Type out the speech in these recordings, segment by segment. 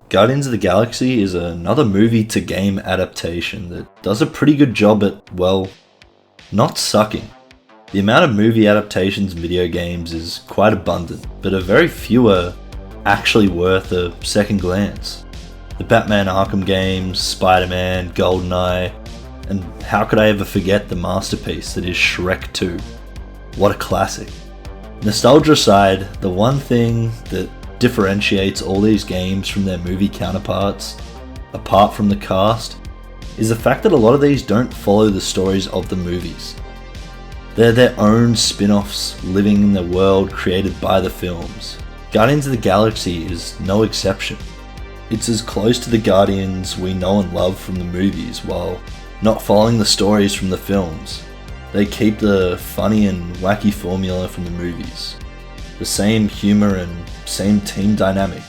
Guardians of the Galaxy is another movie to game adaptation that does a pretty good job at, well, not sucking. The amount of movie adaptations in video games is quite abundant, but a very few are actually worth a second glance. The Batman Arkham games, Spider-Man, GoldenEye, and how could I ever forget the masterpiece that is Shrek 2? What a classic. Nostalgia aside, the one thing that differentiates all these games from their movie counterparts, apart from the cast, is the fact that a lot of these don't follow the stories of the movies. They're their own spin-offs living in the world created by the films. Guardians of the Galaxy is no exception. It's as close to the Guardians we know and love from the movies while not following the stories from the films. They keep the funny and wacky formula from the movies. The same humour and same team dynamic,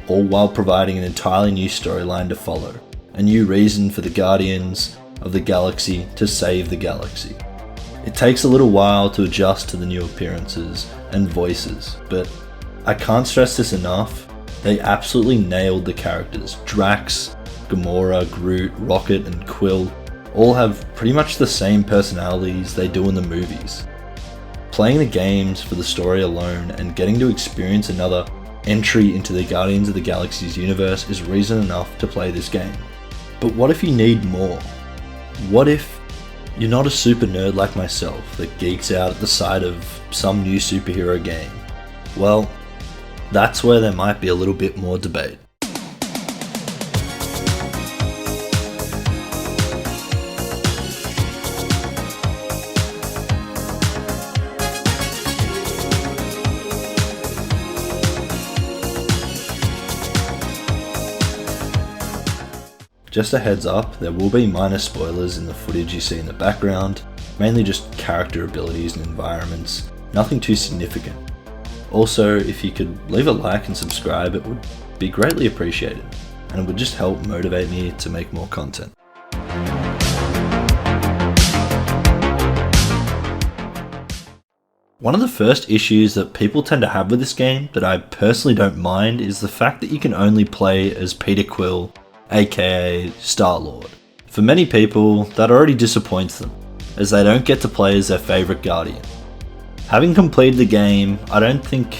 all while providing an entirely new storyline to follow. A new reason for the Guardians of the Galaxy to save the galaxy. It takes a little while to adjust to the new appearances and voices, but I can't stress this enough, they absolutely nailed the characters. Drax, Gamora, Groot, Rocket and Quill all have pretty much the same personalities they do in the movies. Playing the games for the story alone and getting to experience another entry into the Guardians of the Galaxy's universe is reason enough to play this game. But what if you need more? What if you're not a super nerd like myself that geeks out at the sight of some new superhero game? Well, that's where there might be a little bit more debate. Just a heads up, there will be minor spoilers in the footage you see in the background, mainly just character abilities and environments, nothing too significant. Also, if you could leave a like and subscribe, it would be greatly appreciated, and it would just help motivate me to make more content. One of the first issues that people tend to have with this game that I personally don't mind is the fact that you can only play as Peter Quill, aka Star-Lord. For many people, that already disappoints them, as they don't get to play as their favourite Guardian. Having completed the game, I don't think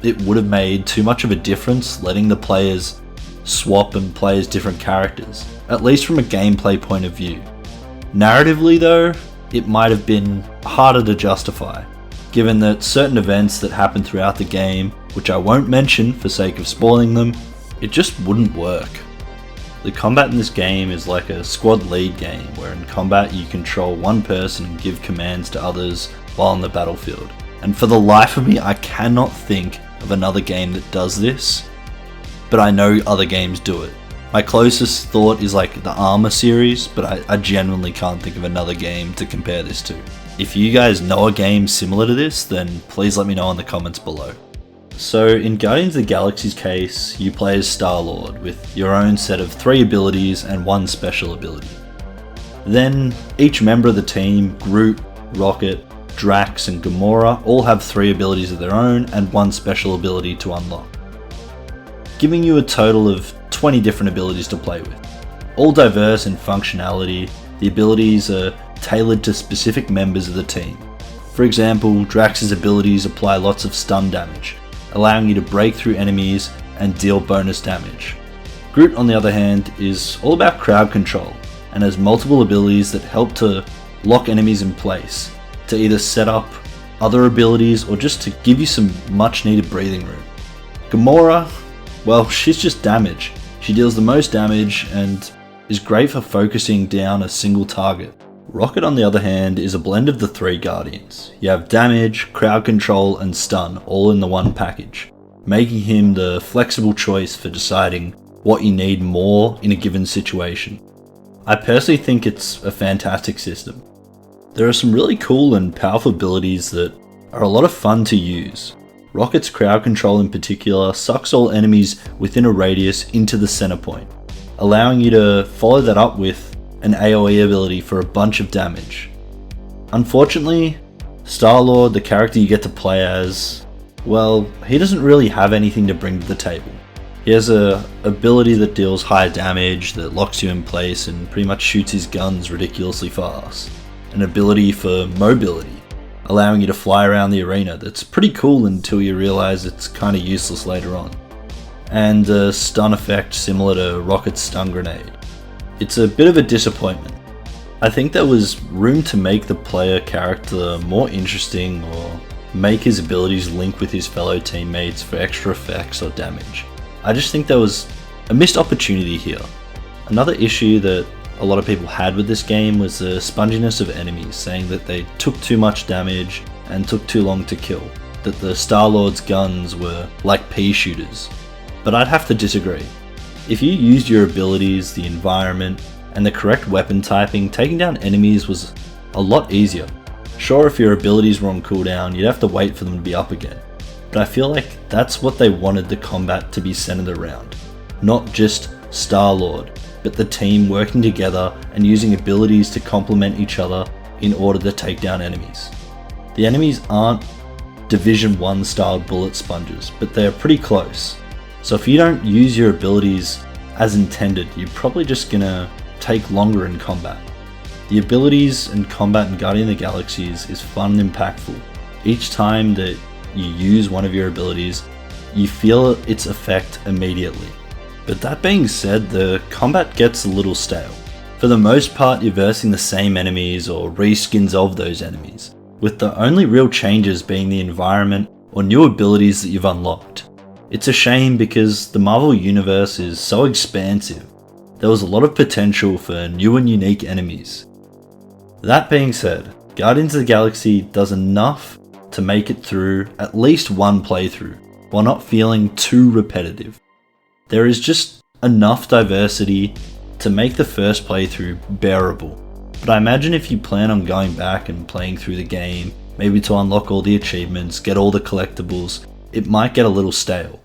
it would have made too much of a difference letting the players swap and play as different characters, at least from a gameplay point of view. Narratively though, it might have been harder to justify, given that certain events that happen throughout the game, which I won't mention for sake of spoiling them, it just wouldn't work. The combat in this game is like a squad lead game, where in combat you control one person and give commands to others while on the battlefield. And for the life of me, I cannot think of another game that does this, but I know other games do it. My closest thought is like the Armor series, but I genuinely can't think of another game to compare this to. If you guys know a game similar to this, then please let me know in the comments below. So in Guardians of the Galaxy's case, you play as Star-Lord with your own set of 3 abilities and 1 special ability. Then each member of the team, Groot, Rocket, Drax and Gamora, all have 3 abilities of their own and 1 special ability to unlock, giving you a total of 20 different abilities to play with. All diverse in functionality, the abilities are tailored to specific members of the team. For example, Drax's abilities apply lots of stun damage, allowing you to break through enemies and deal bonus damage. Groot, on the other hand, is all about crowd control and has multiple abilities that help to lock enemies in place, to either set up other abilities or just to give you some much needed breathing room. Gamora, well, she's just damage. She deals the most damage and is great for focusing down a single target. Rocket, on the other hand, is a blend of the 3 Guardians. You have damage, crowd control and stun all in the one package, making him the flexible choice for deciding what you need more in a given situation. I personally think it's a fantastic system. There are some really cool and powerful abilities that are a lot of fun to use. Rocket's crowd control in particular sucks all enemies within a radius into the center point, allowing you to follow that up with an AoE ability for a bunch of damage. Unfortunately, Star-Lord, the character you get to play as, well, he doesn't really have anything to bring to the table. He He has a ability that deals high damage, that locks you in place and pretty much shoots his guns ridiculously fast. An ability for mobility, allowing you to fly around the arena that's pretty cool until you realise it's kinda useless later on. And a stun effect similar to Rocket's stun grenade. It's a bit of a disappointment. I think there was room to make the player character more interesting or make his abilities link with his fellow teammates for extra effects or damage. I just think there was a missed opportunity here. Another issue that a lot of people had with this game was the sponginess of enemies, saying that they took too much damage and took too long to kill, that the Star-Lord's guns were like pea shooters. But I'd have to disagree. If you used your abilities, the environment, and the correct weapon typing, taking down enemies was a lot easier. Sure, if your abilities were on cooldown, you'd have to wait for them to be up again. But I feel like that's what they wanted the combat to be centered around. Not just Star-Lord, but the team working together and using abilities to complement each other in order to take down enemies. The enemies aren't Division 1 style bullet sponges, but they're pretty close. So if you don't use your abilities as intended, you're probably just gonna take longer in combat. The abilities and combat in Guardian of the Galaxies is fun and impactful. Each time that you use one of your abilities, you feel its effect immediately. But that being said, the combat gets a little stale. For the most part, you're versing the same enemies or reskins of those enemies, with the only real changes being the environment or new abilities that you've unlocked. It's a shame because the Marvel Universe is so expansive. There was a lot of potential for new and unique enemies. That being said, Guardians of the Galaxy does enough to make it through at least one playthrough, while not feeling too repetitive. There is just enough diversity to make the first playthrough bearable. But I imagine if you plan on going back and playing through the game, maybe to unlock all the achievements, get all the collectibles, it might get a little stale.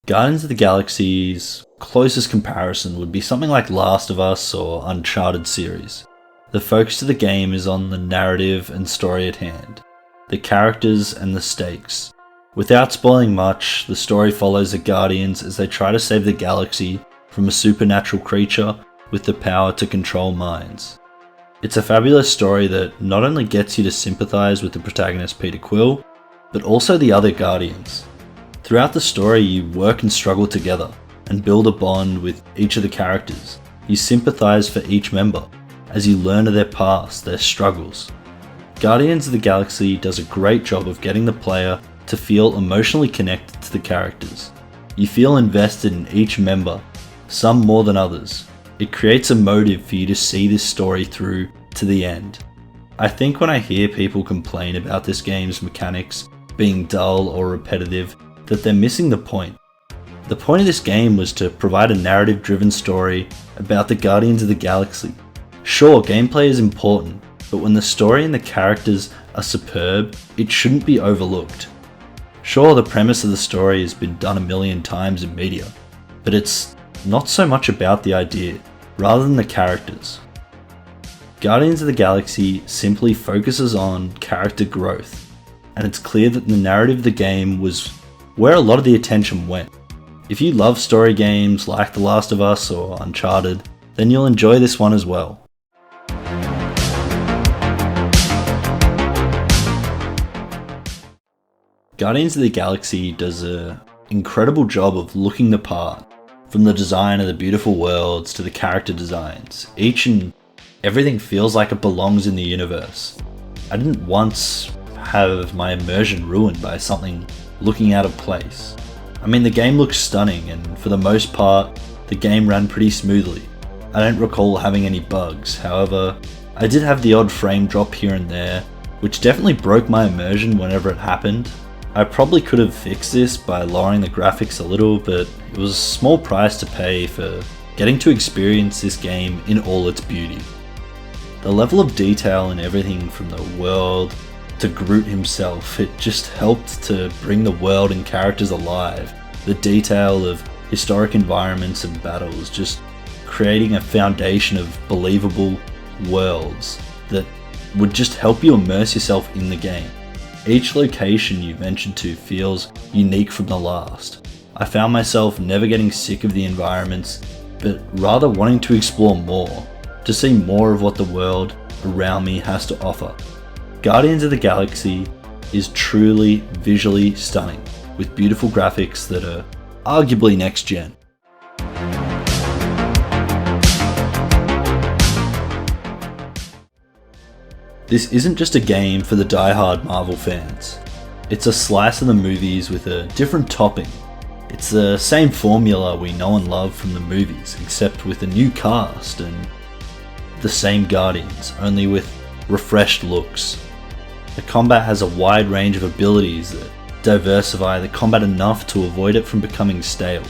Guardians of the Galaxy's closest comparison would be something like Last of Us or Uncharted series. The focus of the game is on the narrative and story at hand, the characters and the stakes. Without spoiling much, the story follows the Guardians as they try to save the galaxy from a supernatural creature with the power to control minds. It's a fabulous story that not only gets you to sympathise with the protagonist Peter Quill, but also the other Guardians. Throughout the story, you work and struggle together and build a bond with each of the characters. You sympathise for each member as you learn of their past, their struggles. Guardians of the Galaxy does a great job of getting the player to feel emotionally connected to the characters. You feel invested in each member, some more than others. It creates a motive for you to see this story through to the end. I think when I hear people complain about this game's mechanics being dull or repetitive, that they're missing the point. The point of this game was to provide a narrative-driven story about the Guardians of the Galaxy. Sure, gameplay is important, but when the story and the characters are superb, it shouldn't be overlooked. Sure, the premise of the story has been done a million times in media, but it's not so much about the idea, rather than the characters. Guardians of the Galaxy simply focuses on character growth, and it's clear that the narrative of the game was where a lot of the attention went. If you love story games like The Last of Us or Uncharted, then you'll enjoy this one as well. Guardians of the Galaxy does an incredible job of looking the part, from the design of the beautiful worlds to the character designs. Each and everything feels like it belongs in the universe. I didn't once have my immersion ruined by something looking out of place. I mean, the game looks stunning, and for the most part, the game ran pretty smoothly. I don't recall having any bugs. However, I did have the odd frame drop here and there, which definitely broke my immersion whenever it happened. I probably could have fixed this by lowering the graphics a little, but it was a small price to pay for getting to experience this game in all its beauty. The level of detail in everything from the world to Groot himself, it just helped to bring the world and characters alive. The detail of historic environments and battles, just creating a foundation of believable worlds that would just help you immerse yourself in the game. Each location you venture to feels unique from the last. I found myself never getting sick of the environments, but rather wanting to explore more, to see more of what the world around me has to offer. Guardians of the Galaxy is truly visually stunning, with beautiful graphics that are arguably next gen. This isn't just a game for the die-hard Marvel fans. It's a slice of the movies with a different topping. It's the same formula we know and love from the movies, except with a new cast and the same Guardians, only with refreshed looks. The combat has a wide range of abilities that diversify the combat enough to avoid it from becoming stale.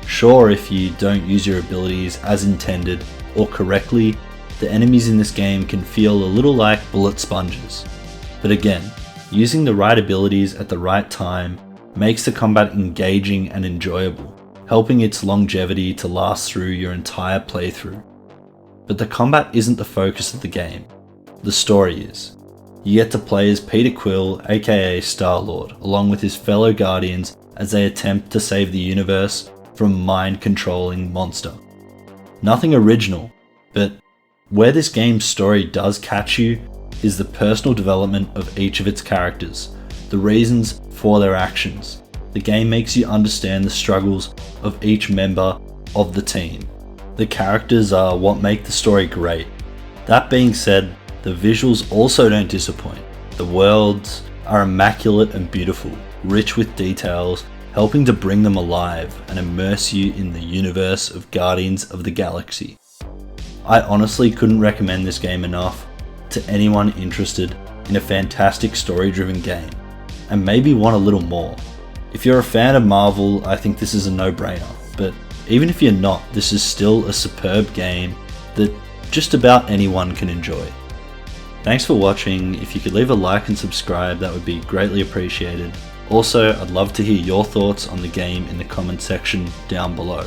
Sure, if you don't use your abilities as intended or correctly, the enemies in this game can feel a little like bullet sponges. But again, using the right abilities at the right time makes the combat engaging and enjoyable, helping its longevity to last through your entire playthrough. But the combat isn't the focus of the game. The story is. You get to play as Peter Quill, aka Star-Lord, along with his fellow Guardians as they attempt to save the universe from a mind-controlling monster. Nothing original, but where this game's story does catch you is the personal development of each of its characters, the reasons for their actions. The game makes you understand the struggles of each member of the team. The characters are what make the story great. That being said, the visuals also don't disappoint. The worlds are immaculate and beautiful, rich with details, helping to bring them alive and immerse you in the universe of Guardians of the Galaxy. I honestly couldn't recommend this game enough to anyone interested in a fantastic story-driven game, and maybe want a little more. If you're a fan of Marvel, I think this is a no-brainer, but even if you're not, this is still a superb game that just about anyone can enjoy. Thanks for watching. If you could leave a like and subscribe, that would be greatly appreciated. Also, I'd love to hear your thoughts on the game in the comment section down below.